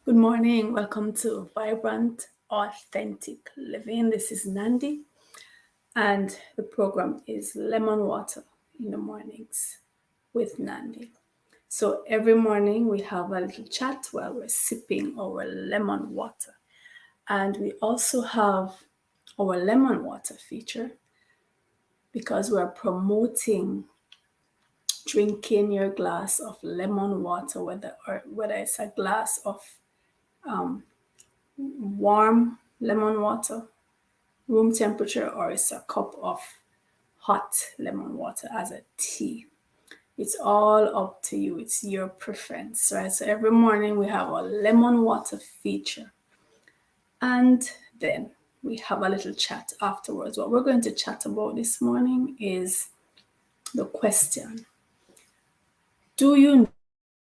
Good morning. Welcome to Vibrant Authentic Living. This is Nandi, and the program is Lemon Water in the Mornings with Nandi. So every morning we have a little chat while we're sipping our lemon water. And we also have our lemon water feature because we're promoting drinking your glass of lemon water, whether it's a glass of warm lemon water, room temperature, or it's a cup of hot lemon water as a tea. It's all up to you. It's your preference, right? So every morning we have a lemon water feature. And then we have a little chat afterwards. What we're going to chat about this morning is the question: do you know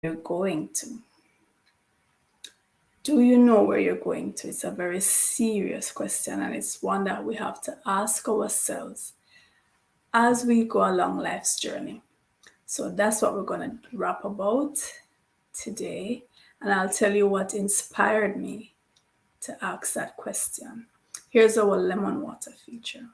where you're going to? Do you know where you're going to? It's a very serious question, and it's one that we have to ask ourselves as we go along life's journey. So that's what we're going to rap about today. And I'll tell you what inspired me to ask that question. Here's our lemon water feature.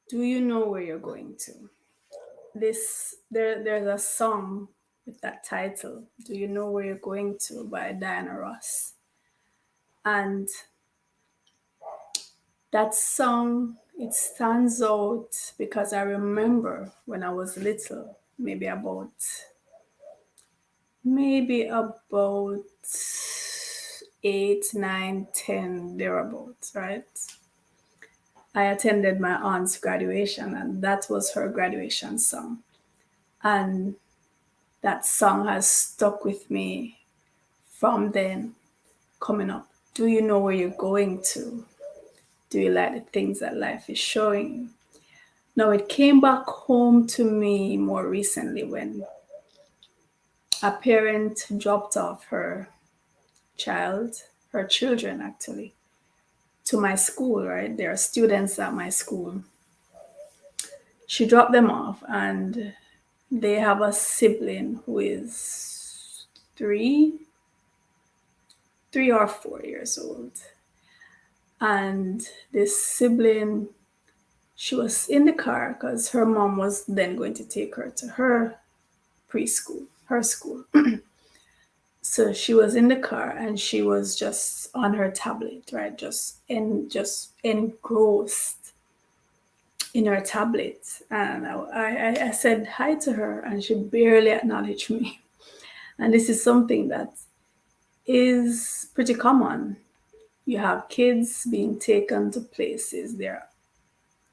Do you know where you're going to? There's a song with that title, Do You Know Where You're Going To by Diana Ross. And that song, it stands out because I remember when I was little, maybe about 8, 9, 10, thereabouts, right? I attended my aunt's graduation, and that was her graduation song. And that song has stuck with me from then coming up. Do you know where you're going to? Do you like the things that life is showing you? Now, it came back home to me more recently when a parent dropped off her children actually, to my school, right? There are students at my school. She dropped them off, and they have a sibling who is 3 or 4 years old. And this sibling, she was in the car because her mom was then going to take her to her preschool, her school. So she was in the car and she was just on her tablet, right? Just engrossed in her tablet. And I said hi to her, and she barely acknowledged me. And this is something that is pretty common. You have kids being taken to places, they're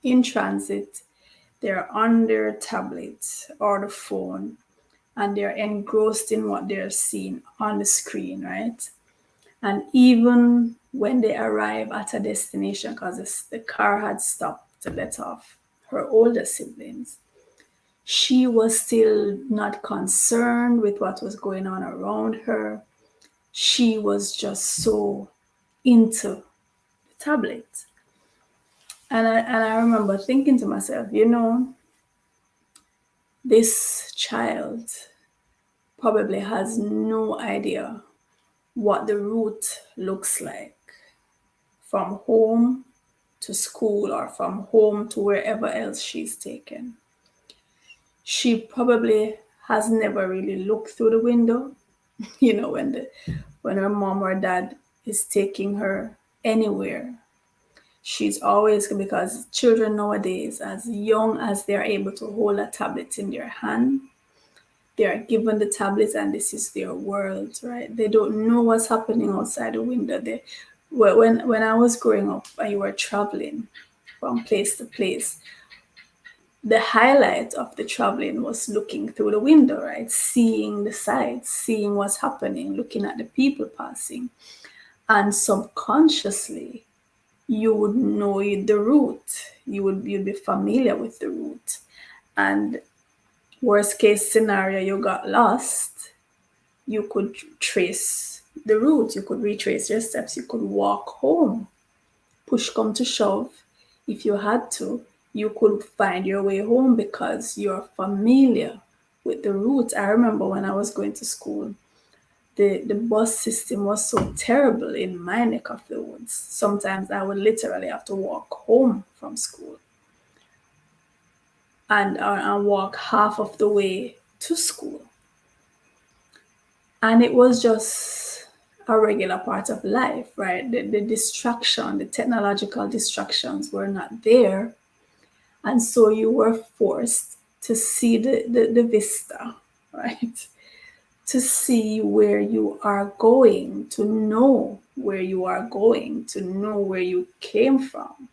in transit, they're on their tablet or the phone, and they're engrossed in what they're seeing on the screen, right? And even when they arrive at a destination, because the car had stopped to let off her older siblings, she was still not concerned with what was going on around her. She was just so into the tablet. And I remember thinking to myself, this child probably has no idea what the route looks like from home to school or from home to wherever else she's taken. She probably has never really looked through the window, when her mom or dad is taking her anywhere. She's always, because children nowadays, as young as they're able to hold a tablet in their hand, they are given the tablets and this is their world, right? They don't know what's happening outside the window. When I was growing up and you were traveling from place to place, the highlight of the traveling was looking through the window, right? Seeing the sights, seeing what's happening, looking at the people passing. And subconsciously, you would know the route. You'd be familiar with the route. And worst case scenario, you got lost, you could trace the route. You could retrace your steps. You could walk home. Push come to shove, if you had to, you could find your way home because you're familiar with the route. I remember when I was going to school, the bus system was so terrible in my neck of the woods. Sometimes I would literally have to walk home from school and walk half of the way to school. And it was just a regular part of life, right? The distraction, the technological distractions were not there. And so you were forced to see the vista, right? To see where you are going, to know where you are going, to know where you came from.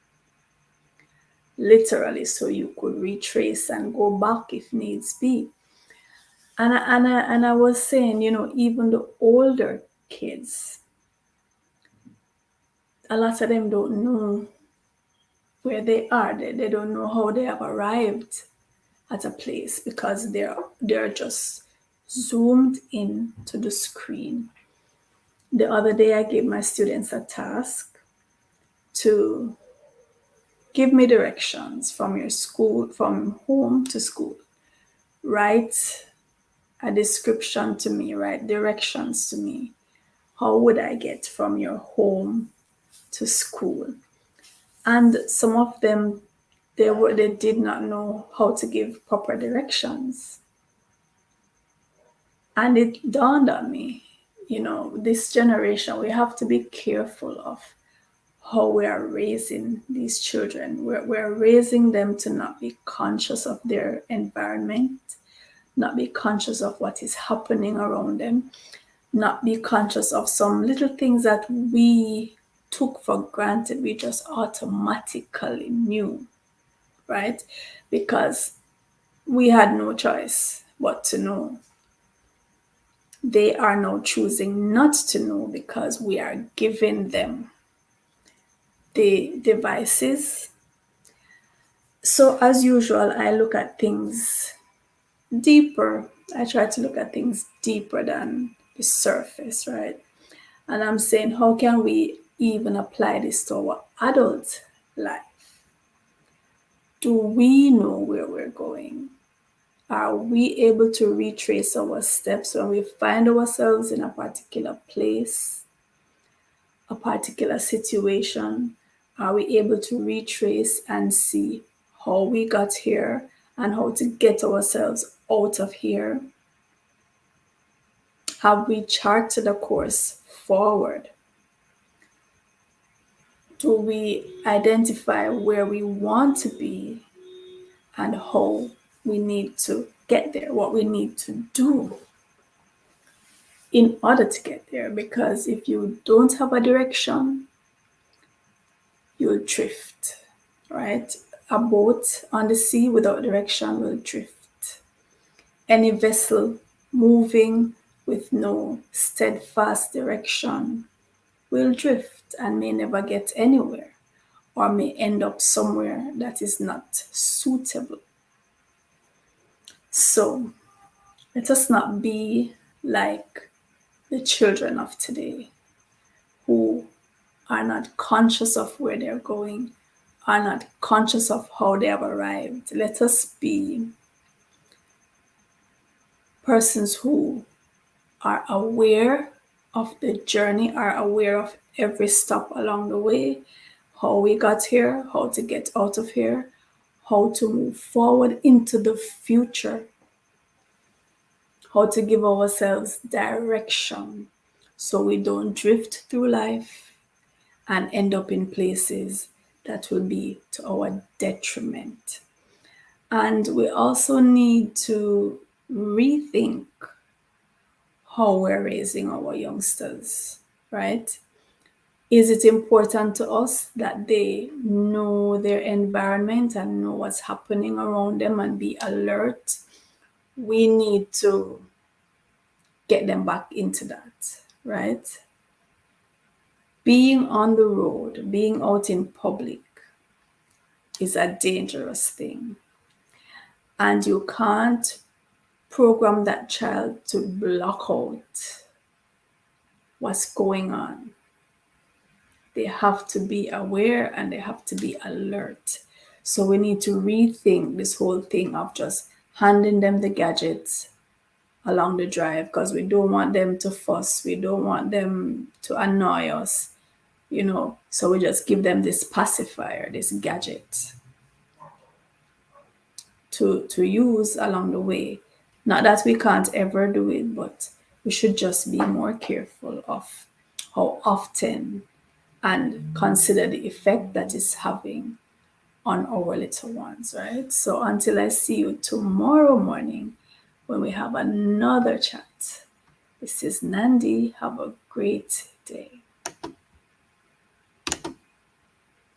Literally, so you could retrace and go back if needs be. And I was saying, even the older kids, a lot of them don't know where they are. They don't know how they have arrived at a place because they're just zoomed in to the screen. The other day, I gave my students a task to give me directions from home to school. Write a description to me, write directions to me. How would I get from your home to school? And some of them, They did not know how to give proper directions. And it dawned on me, this generation, we have to be careful of how we are raising these children. We're raising them to not be conscious of their environment, not be conscious of what is happening around them, not be conscious of some little things that we took for granted, we just automatically knew, right? Because we had no choice but to know. They are now choosing not to know because we are giving them the devices. So, as usual, I look at things deeper. I try to look at things deeper than the surface, right? And I'm saying, how can we even apply this to our adult life? Do we know where we're going? Are we able to retrace our steps when we find ourselves in a particular place, a particular situation? Are we able to retrace and see how we got here and how to get ourselves out of here? Have we charted a course forward? Do we identify where we want to be and how we need to get there, what we need to do in order to get there? Because if you don't have a direction, you'll drift, right? A boat on the sea without direction will drift. Any vessel moving with no steadfast direction will drift and may never get anywhere, or may end up somewhere that is not suitable. So let us not be like the children of today who are not conscious of where they're going, are not conscious of how they have arrived. Let us be persons who are aware of the journey, are aware of every stop along the way, how we got here, how to get out of here, how to move forward into the future, how to give ourselves direction so we don't drift through life and end up in places that will be to our detriment. And we also need to rethink how we're raising our youngsters, right? Is it important to us that they know their environment and know what's happening around them and be alert? We need to get them back into that, right? Being on the road, being out in public is a dangerous thing. And you can't program that child to block out what's going on. They have to be aware and they have to be alert. So we need to rethink this whole thing of just handing them the gadgets along the drive because we don't want them to fuss. We don't want them to annoy us, So we just give them this pacifier, this gadget to use along the way. Not that we can't ever do it, but we should just be more careful of how often and consider the effect that it's having on our little ones, right? So until I see you tomorrow morning when we have another chat, this is Nandi. Have a great day.